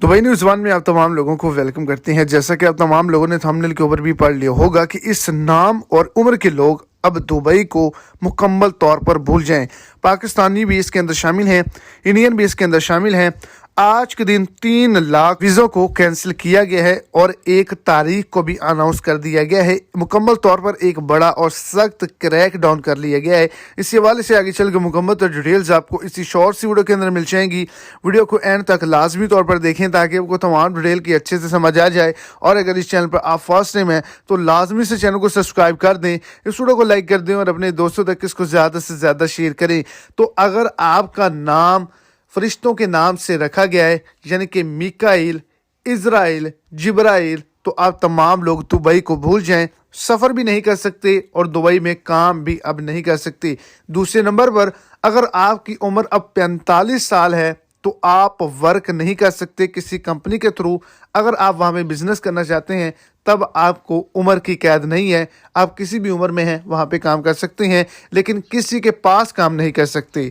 Dubai news one में आप तमाम लोगों को वेलकम करते हैं। जैसा कि आप तमाम लोगों ने थंबनेल के ऊपर भी पढ़ लिया होगा कि इस नाम और उम्र के लोग अब दुबई को मुकम्मल तौर पर भूल जाएं। पाकिस्तानी भी इसके अंदर शामिल हैं, इंडियन भी इसके अंदर शामिल हैं। आज के दिन 3 लाख वीज़ों को कैंसिल किया गया है और एक तारीख को भी अनाउंस कर दिया गया है। मुकम्मल तौर पर एक बड़ा और सख्त क्रैक डाउन कर लिया गया है। इसी हवाले से आगे चल के मुकम्मल डिटेल्स आपको इसी शॉर्ट सी वीडियो के अंदर मिल जाएंगी। वीडियो को एंड तक लाजमी तौर पर देखें ताकि आपको तमाम डिटेल की अच्छे से समझ आ जाए। और अगर इस चैनल पर आप फर्स्ट टाइम हैं तो लाजमी से चैनल को सब्सक्राइब कर दें, इस वीडियो को लाइक कर दें और अपने दोस्तों तक इसको ज़्यादा से ज़्यादा शेयर करें। तो अगर आपका नाम फरिश्तों के नाम से रखा गया है, यानी कि मिकाइल, इज़राइल, जिब्राइल, तो आप तमाम लोग दुबई को भूल जाएं। सफ़र भी नहीं कर सकते और दुबई में काम भी अब नहीं कर सकते। दूसरे नंबर पर अगर आपकी उम्र अब 45 साल है तो आप वर्क नहीं कर सकते किसी कंपनी के थ्रू। अगर आप वहाँ में बिजनेस करना चाहते हैं तब आपको उम्र की कैद नहीं है, आप किसी भी उम्र में हैं वहाँ पे काम कर सकते हैं, लेकिन किसी के पास काम नहीं कर सकते।